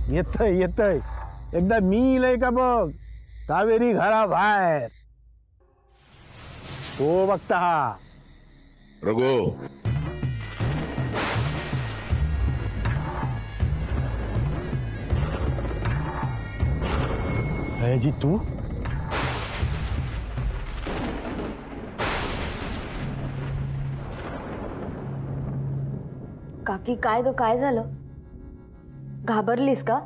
येतय येतय एकदा मी येईल का बघ कावेरी घराबाहेर हो बघता हा रघु सयाजी तू काकी काय ग काय झालं घाबरलीस का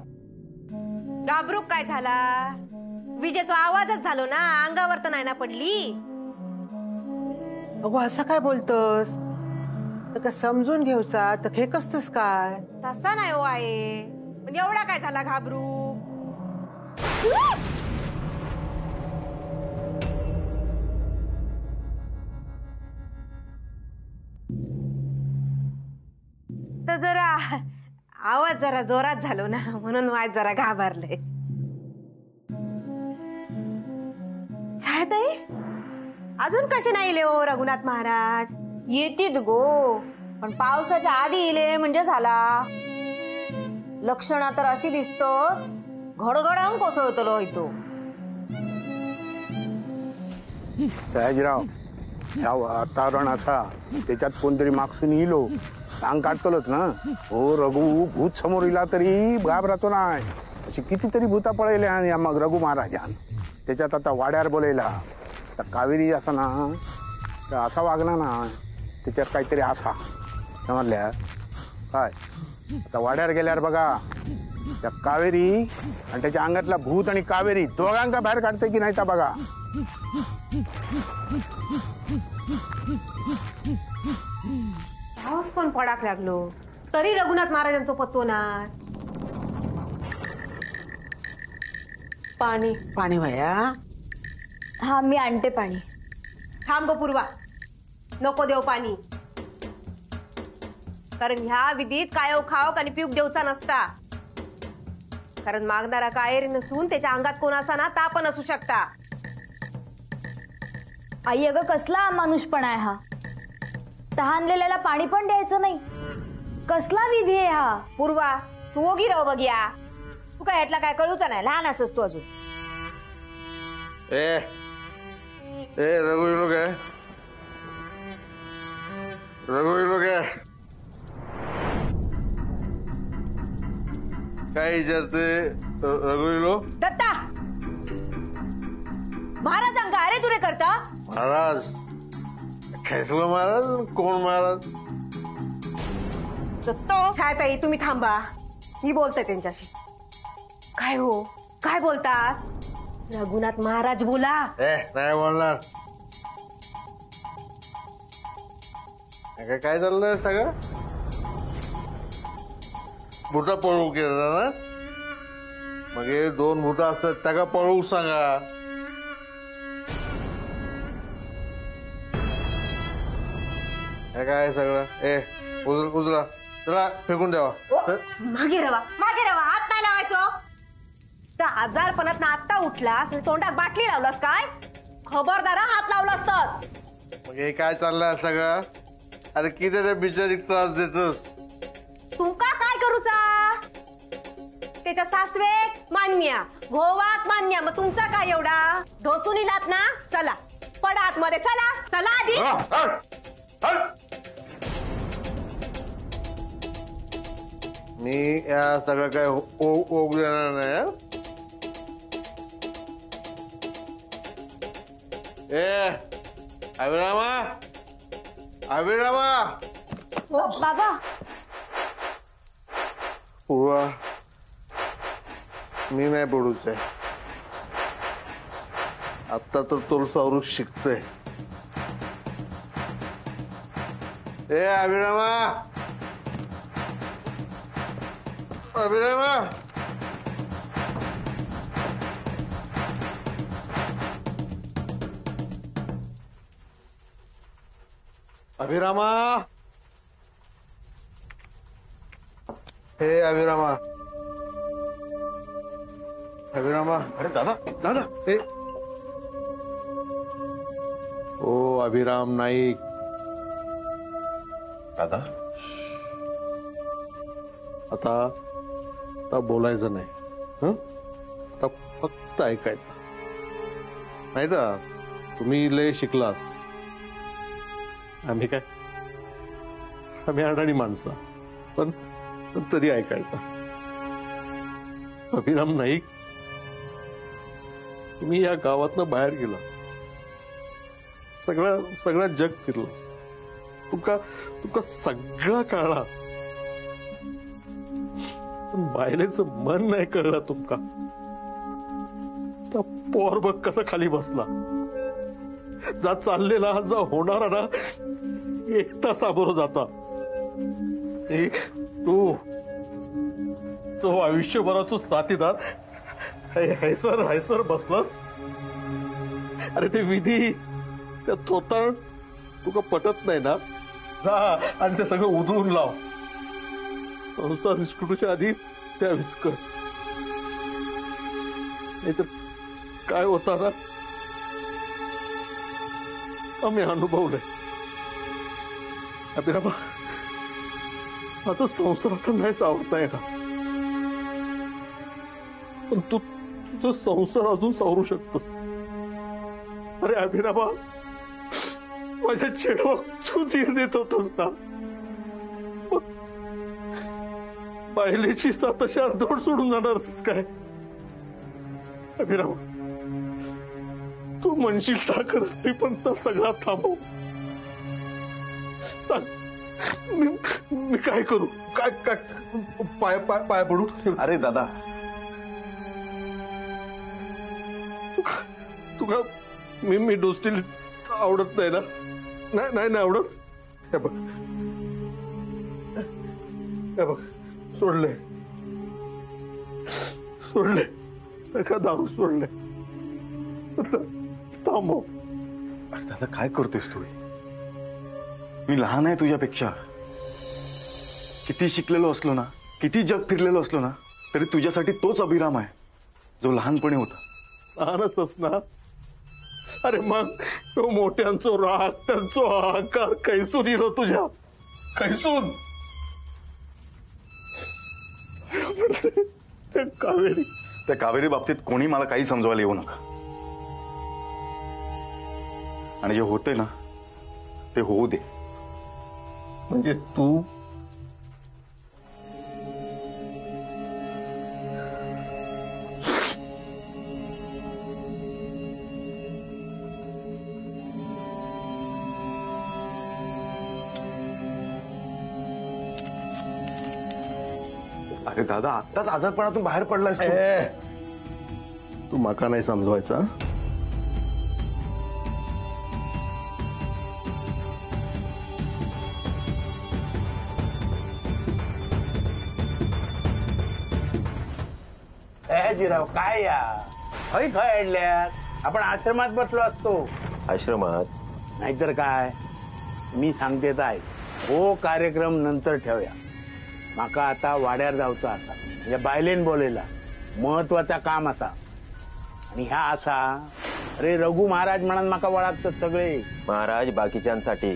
घाबरूक काय झाला विजेचा आवाजच झालो ना अंगावर तर नाही ना पडली अगो असं काय बोलतोस तर का समजून घेऊचा तर हे कसतस काय तसा नाही हो आहे पण एवढा काय झाला घाबरू तर जरा आवाज जरा जोरात झालो ना म्हणून वाज जरा घाबरले छायाताई अजून कसे नाही इले हो रघुनाथ महाराज येतीत गो पण पावसाच्या आधी इले म्हणजे झाला लक्षणा तर अशी दिसतो घडघडांग कोसळतलो तो सयाजीराव या वातावरण असा त्याच्यात कोणतरी मागसून येलो सांग काढतलोच ना हो रघु भूत समोर इला तरी घाबरतो नाही अशी कितीतरी भूता पळले आणि मग रघु महाराजान त्याच्यात आता वाड्यावर बोलायला तर कावेरी असा ना तर असा वागला ना त्याच्यात काहीतरी असा समजल्या काय आता वाड्यावर गेल्यावर बघा त्या कावेरी आणि त्याच्या अंगातला भूत आणि कावेरी दोघांका बाहेर काढते की नाही तर बघा पाऊस पण पडाक लागलो तरी रघुनाथ महाराजांचा पत्तो ना पाणी पाणी भया हा मी आणते पाणी थांब पूर्वा नको देव पाणी कारण ह्या विधीत कायव खावक आणि पिऊक देवचा नसता कारण मागणारा कायरी नसून त्याच्या अंगात कोण असा ना ता पण असू शकता आई अगं कसला माणूसपणा आहे हा तहानलेल्याला पाणी पण द्यायचं नाही कसला विधी आहे हा पूर्वा तू ओगी राव बघ्या तू काय यातला काय कळूचा नाही लहान असस तू अजून ए ए रघु ये लोग है रघु ये लोग है काय विचारते रघु ये लोग दत्ता महाराजांका अरे तुरे करता महाराज खेसला महाराज कोण महाराज दत्तो छायाताई तुम्ही थांबा मी बोलते त्यांच्याशी काय हो काय बोलतास रघुनाथ महाराज बोला ए नाही बोलणार काय चाललंय सगळं बुटा पळू केला ना मग हे दोन बुटा असतात त्या पळू सांगा हे काय सगळं ए उजला चला फेकून द्यावा मागे रवा हात नाही लावायचो त्या आजारपणात आत्ता उठलास तोंडात बाटली लावलास काय खबरदार हात लावलास तर मग हे काय चाललंय सगळं अरे किती त्या बिचारीक त्रास देतोस तुमका काय करूचा त्याच्या सासवेक मान्य गोवात मान्य मग तुमचा काय एवढा ढोसून इलात ना चला पडा आतमध्ये चला चला आधी मी या सगळं काय ओघ देणार नाही हं? ए अभिरामा अभिरामा बाबा पूर्वा मी नाही पडूच आहे आता तर तो सावरू शिकतोय ए अभिरामा अभिरामा अभिरामा हे अभिरामा अभिरामा अरे दादा दादा हे ओ अभिराम नाईक दादा आता आता बोलायचं नाही हं? आता फक्त ऐकायचं. नाही तर तुम्ही लय शिकलास, आम्ही काय, आम्ही अडाणी माणसं, पण तरी ऐकायचं. अभिराम नाईक, तुम्ही या गावातनं बाहेर गेलास, सगळ्या जग फिरलास, तुका सगळं कळला, पण बायलेचं मन नाही कळलं तुमका. त्या पोर बघ कसं खाली बसला, जा चाललेला जा होणारा ना एकटा सामोरं जाता. तू तो आयुष्यभराचो साथीदार हैसर बसलास. अरे ते विधी त्या थोताळ तुका पटत नाही ना, जा आणि ते सगळं उधळून लाव. संसार विस्कटूच्या आधी त्या विस्कट, नाहीतर काय होता ना आम्ही अनुभवलंय. अभिरामा, आता संसारात नाही सावरता येणार, पण तू तुझा संसार अजून सावरू शकतोस. अरे अभिरामा, माझ्या चेडवा तू जीव देत होतोस ना, पाहिलेची सातशे अर्धवट सोडून जाणारच काय? अभिरामा, तू म्हणशील ता कर, पण तो सगळा थांबव. सांग, मी काय करू? काय काय पाय पडू? अरे दादा, तुका मी डोस्टील आवडत नाही ना? नाही आवडत. हे बघ सोडले का दारू सोडले. थांबव. अरे दादा, काय करतोयस तू? मी लहान आहे तुझ्यापेक्षा. किती शिकलेलो असलो ना, किती जग फिरलेलो असलो ना, तरी तुझ्यासाठी तोच अभिराम आहे जो लहानपणी होता. लहानच ना. अरे मग तो मोठ्यांचो राग, त्यांचो अहंकार कैसून येलो तुझ्या, कैसून. त्या कावेरी बाबतीत कोणी मला काही समजवायला येऊ नका. आणि जे होते ना ते होऊ दे. म्हणजे तू अरे दादा, आत्ताच आजारपणातून बाहेर पडलायस तू. तू माका नाही समजवायचा. सयाजीराव, काय या हय अडल्यात? आपण आश्रमात बसलो असतो. आश्रमात? नाहीतर काय. मी सांगते ताय, हो कार्यक्रम नंतर ठेवूया. माका आता वाड्यार जाऊचा असा, म्हणजे बायलेन बोलेला महत्वाचा काम असा. आणि ह्या असा, अरे रघु महाराज म्हणून माका वळखतात सगळे. महाराज बाकीच्यांसाठी,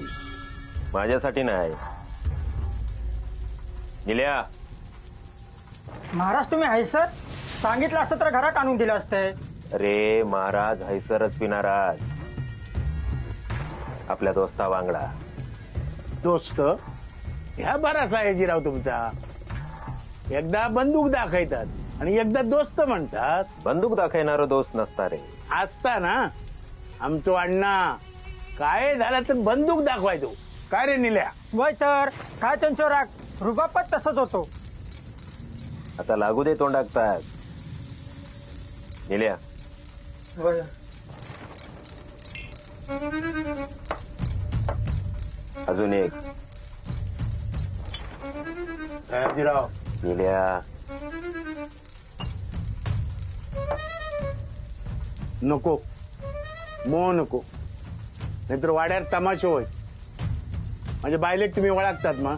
माझ्यासाठी नाही. निल्या, महाराज तुम्ही हैसर सांगितलं असतं तर घरात आणून दिलं असतंय. अरे महाराज हैसरच पिणाराज, आपल्या दोस्ता वांगडा. दोस्त ह्या बरा सयाजीराव तुमचा. एकदा बंदूक दाखवतात आणि एकदा दोस्त म्हणतात. बंदूक दाखवणारा दोस्त नसता रे. असता ना. आमचो अण्णा काय झालं तर बंदूक दाखवायचो. काय रे निल्या? वय तर काय त्यांच्यावर राग, रुबाबत तसंच होतो. आता लागू दे तोंडाकतात. निल्या, अजून एक. सयाजीराव, निल्या, नको मो नको, नाहीतर वाड्यात तमाशा होय. म्हणजे बायलेक तुम्ही ओळखतात मग.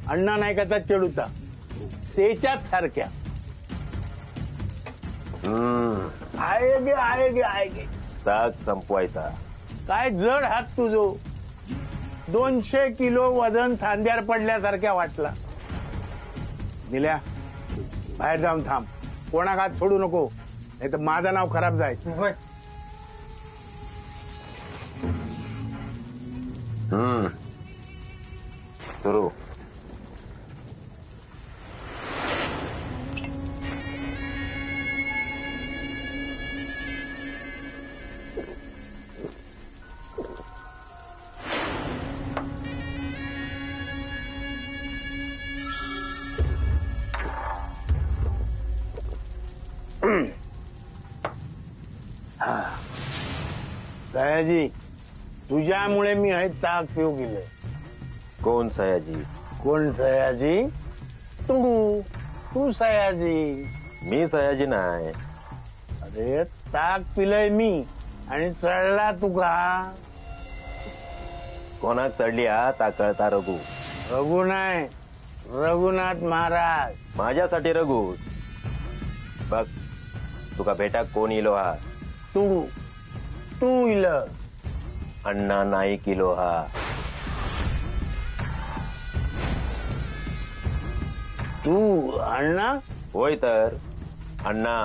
अण्णा नायकाचा चेडूचा त्याच्याच सारख्या. आहे गे साग संपवायचा. काय जड हात तुझो. 200 किलो वजन खांद्यावर पडल्यासारख्या वाटला. दिल्या बाहेर जाऊन थांब. कोणाक हात सोडू नको, नाही तर माझं नाव खराब जायचं. होय. सुरू. सयाजी, तुझ्यामुळे मी हे ताक पिऊ गेले. कोण सयाजी? कोण सयाजी? तू सयाजी. मी सयाजी नाही. अरे ताक पिलंय मी आणि चढला तुका. कोणाक चढली आता कळता रघु. रघु नाही, रघुनाथ महाराज. माझ्यासाठी रघु. बघ तुका भेटाक कोण इलो हा? तू इल. अण्णा नाईक इलो हा. तू अण्णा? होय तर अण्णा,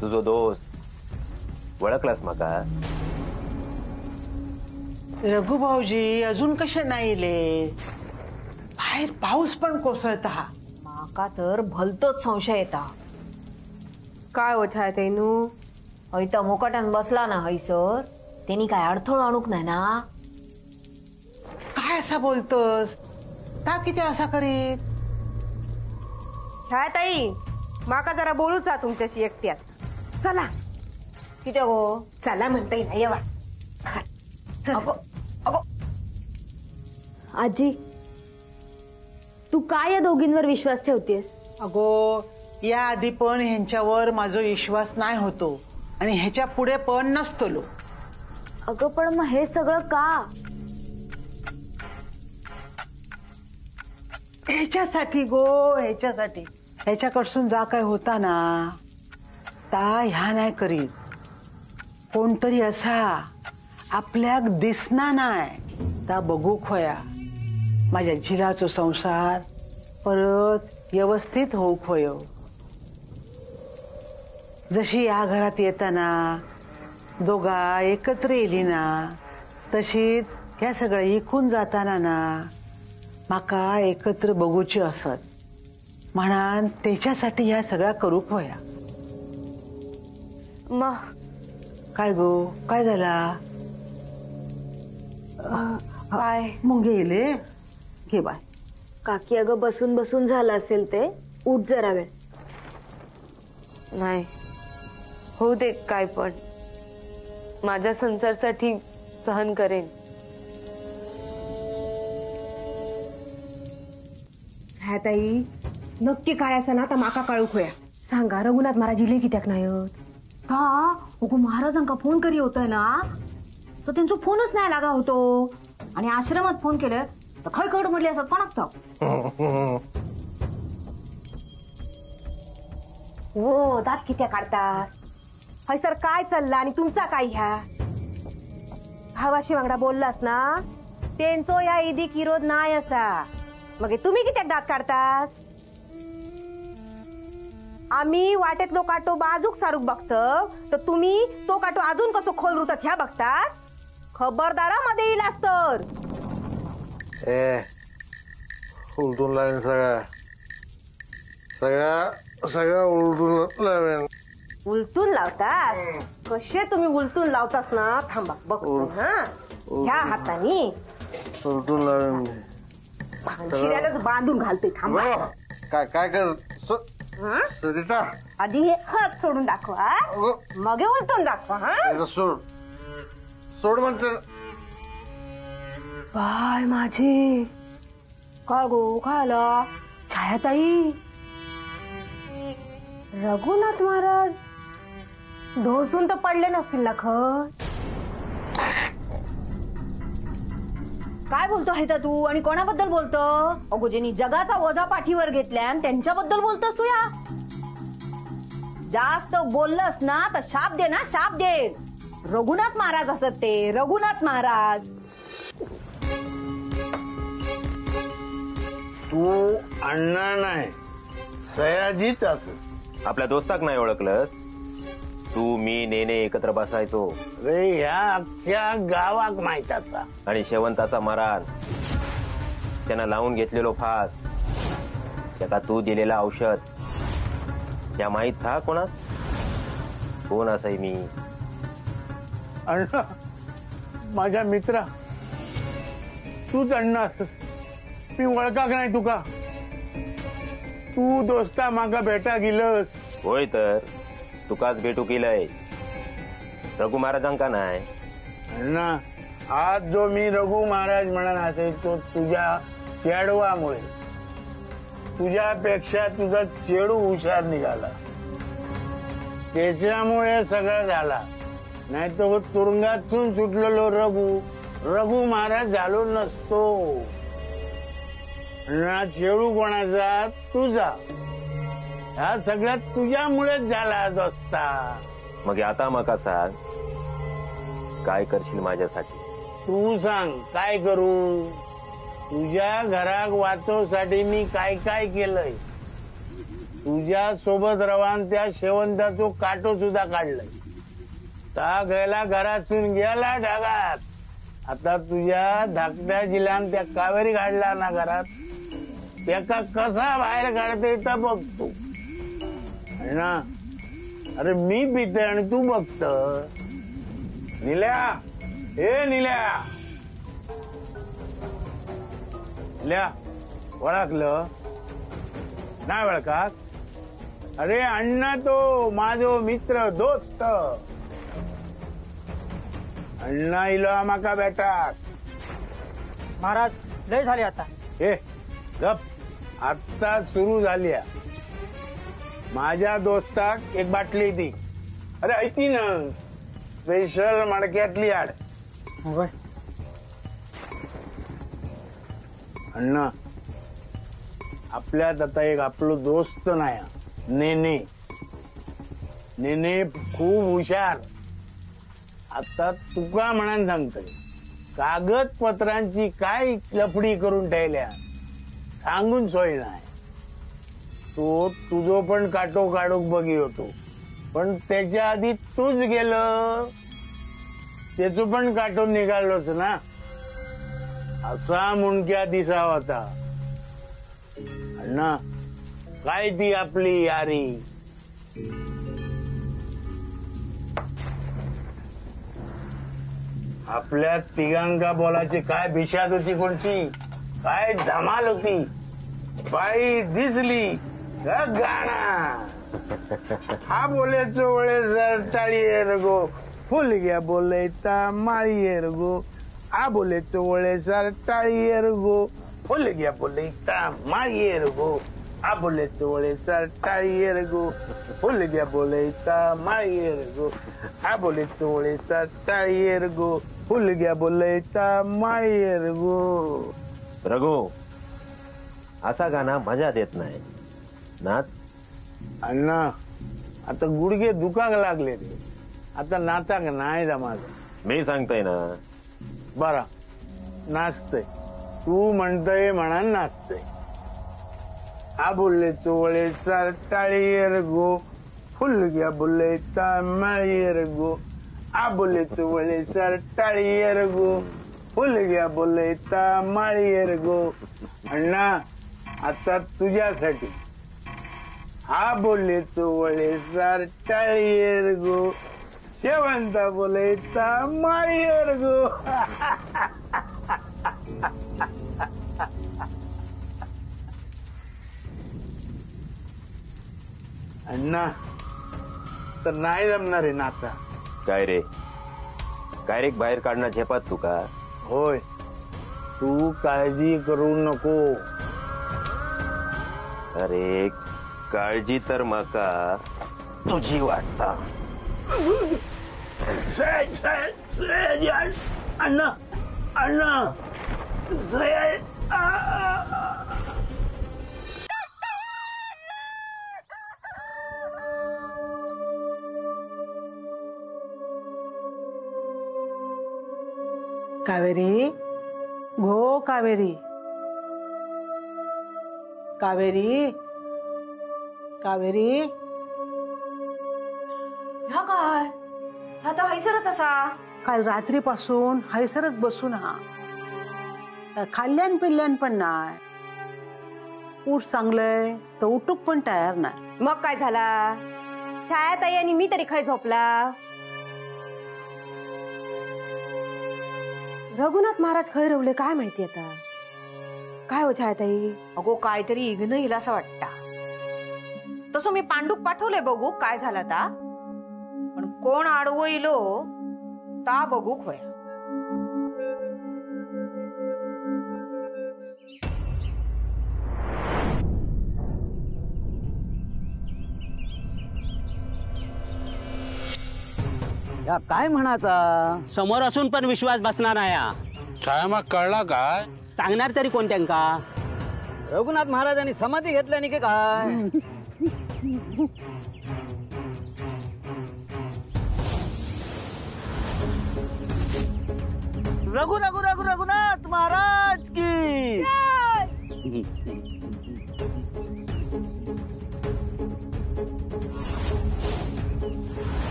तुझो दोस्त. ओळखलास माका? रघु भाऊजी अजून कसे नाही इले? बाहेर पाऊस पण कोसळता. माका तर भलतोच संशय येता. काय ओछाय तेनू? हयता मुकाट्यान बसला ना हैसर, त्यांनी काय अडथळ आणूक नाही ना. काय असा बोलतोस? ता किती असा करीत? छायाताई, माका जरा बोलूचा तुमच्याशी एकट्यात. चला. किती गो? चला म्हणता येईना. येवा. चल. अगो अगो. आजी, तू काय या दोघींवर विश्वास ठेवतेस? अगो, या आधी पण ह्यांच्यावर माझा विश्वास नाही होतो आणि ह्याच्या पुढे पण नसतो. अगं पण मग हे सगळं का? ह्याच्यासाठी गो, ह्याच्यासाठी. ह्याच्याकडसून जा काय होता ना, ता ह्या नाही करीत. कोणतरी असा आपल्याक दिसना नाही ता बघू खोया. माझ्या झिलाचो संसार परत व्यवस्थित होऊ खोयो. जशी या घरात येताना दोघा एकत्र येली ना, तशीच ह्या सगळं इकून जाताना ना माका एकत्र बघूची असत. म्हणान त्याच्यासाठी ह्या सगळ्या करू खोया. मग काय गो, काय झाला? काय? मुंगे येले घे बाय. काकी अगं बसून बसून झालं असेल ते. उठ जरा वेळ. नाही होऊ दे काय पण. माझ्या संसारसाठी सहन करेन. ह्या ताई, नक्की काय असं ना आता माका काळू खोया. सांगा, रघुनाथ महाराज इले कित्याक नाही का अगो, महाराजांका फोन करी होतोय ना, तर त्यांचा फोनच नाही लागा होतो. आणि आश्रमात फोन केले तर खय खड म्हटले असत पण हो. दात कित्या काढतात? हैसर काय चालला आणि तुमचा काय? ह्या भावाशी वांगडा बोललास ना, त्यांचो या ईदीक विरोध नाही असा. मग तुम्ही कित्याक दात काढतास? आम्ही वाटेतलो काटो बाजूक सारूक बघतो, तर तुम्ही तो काटो अजून कसो खोल रुतत ह्या बघतास. खबरदारामध्ये येईल तर. उलटून लावेन सगळ्या उलटून लावेन. उलटून लावतास? कसे तुम्ही उलटून लावतास ना, थांबा बघतो ना. ह्या हातानी उलटून लावेन. शिऱ्यालाच बांधून घालते. थांबा. काय कर हं? सरिता? आधी हे हात सोडून दाखवा, मग हे उलटून दाखवा. हा सोड म्हणते. बाय माझी. काय गो, काय आला? छायाताई, रघुनाथ महाराज ढोसून तर पडले नसतील ना खर? काय बोलतो आहे तू आणि कोणाबद्दल बोलतो? अगो, ज्यांनी जगाचा वजा पाठीवर घेतल्या त्यांच्याबद्दल बोलतोस तू? या जास्त बोललंस ना तर शाप दे ना, शाप दे. रघुनाथ महाराज असत ते, रघुनाथ महाराज. तू अण्णा नाही, सयाजीच असं. आपल्या दोस्ताक नाही ओळखलंस? तू मी नेने एकत्र बसायचो रे ह्या अख्ख्या गावाक माहित आता. आणि शेवंताचा मरार, त्यानं लावून घेतलेलो फास, त्याला तू दिलेला औषध, त्या माहित था कोणास? कोण असय मी? अण्णा माझ्या मित्रा, तूच अण्णा असस. मी ओळखाक नाही तुका. तू दोस्ता मागा भेटा गेलस. होय तर तुकाच भेटू केलंय, रघु महाराजांका नाही. अण्णा आज जो मी रघु महाराज म्हणून असेल तो तुझ्या चेडवामुळे. तुझ्यापेक्षा तुझा चेडू हुशार निघाला, त्याच्यामुळे सगळं झाला. नाही तर तुरुंगातून सुटलेलो रघु महाराज झालो नसतो. ना चेडू कोणाचा? तुझा. ह्या सगळ्यात तुझ्यामुळेच झाला असता. मग आता मका सांग, काय करशील माझ्यासाठी? तू सांग काय करू? तुझ्या घराक वाचवसाठी मी काय काय केलंय. तुझ्या सोबत रवान त्या शेवंताचो काटो सुद्धा काढलाय. ता गेला घरातून गेला ढगात. आता तुझ्या धाकट्या जिल्ह्यात त्या कावेरी काढला ना घरात, त्याका कसा बाहेर काढता येतं बघतो ना. अरे मी पिते आणि तू बघत. निल्या, ए निल्या, निल्या ओळखलं नाही? ओळखात? अरे अण्णा तो माझो मित्र दोस्त. अण्णा इलो माका बेटा. महाराज लय झाले आता. ए गप, आता सुरू झाली. माझ्या दोस्ताक एक बाटली ती. अरे ऐकी ना, स्पेशल मडक्यातली आड. होय. अण्णा आपल्यात आता एक आपलं दोस्त नाही, नेने. नेने खूप हुशार. आता तुका म्हणून सांगतोय, कागदपत्रांची काय लफडी करून ठेवल्या सांगून सोय नाही. तो तुझो पण काटो काढूक बघी होतो, पण त्याच्या आधी तूच गेलं, त्याच पण काटून निघालोच ना. असा मुंडक्या दिसा होता. अण्णा काय ती आपली यारी. आपल्या तिघांका बोलायची काय भिशात होती, कोणची काय धमाल होती. बाई दिसली गाणा. हा बोलायचो वेळेस टाळी रगो फुल घ्या बोलायचा माळी रगो. हा बोलायचो वेळेस टाळी रगो फुल घ्या बोलायचा माळी रगो. हा बोलायचो वेळेस टाळी रगो फुल घ्या बोलायचा माळी रगो. हा बोलायचो वेळेस टाळी रगो फुल घ्या बोलायचा माळी रगो. रघु, असा गाणं मजा देत नाही. नाच. अण्णा आता गुडघे दुखाक लागले रे. आता नाचाक नाही जमात. मी सांगतोय ना. बरा नाचतय. तू म्हणतय म्हणून नाचतय. हा बोलले चोवळे सार टाळी गो फुल घ्या बोलले माळी गो. आ बोलले चोवळे सार टाळी गो फुल घ्या बोलले माळी गो. अण्णा आता तुझ्यासाठी. हा बोलले चोवळे सार टाळी गो शेवंता बोलायचा माळी गो. अण्णा तर नाही जमणार आहे नाता. काय रे, काय रे बाहेर काढणार झेपात तू का? होय, तू काळजी करू नको. अरे काळजी तर मका तुझी वाटता. अण्णा अण्णा कावेरी, गो कावेरी, कावेरी. कावेरी ह्या काय ह्या तर हैसरच असा. काल रात्रीपासून हैसरच बसून हा. काय खाल्ल्यान पिल्ल्यान पण नाही. ऊट चांगलंय तर उठूक पण तयार नाही. मग काय झाला? छायाताई आणि मी तरी खय झोपला. रघुनाथ महाराज खय रवले काय माहिती आता. काय हो छायाताई? अगो काहीतरी इग्न येईल असं वाटता. तसं मी पांडूक पाठवलंय बघू काय झाला ता. पण कोण आडवो इलो ता बघू होया. या काय म्हणाचा समोर असून पण विश्वास बसणार नाही. छाया मग कळला काय? सांगणार तरी कोणत्यांका? रघुनाथ महाराजांनी समाधी घेतल्याने की काय? रघु रघु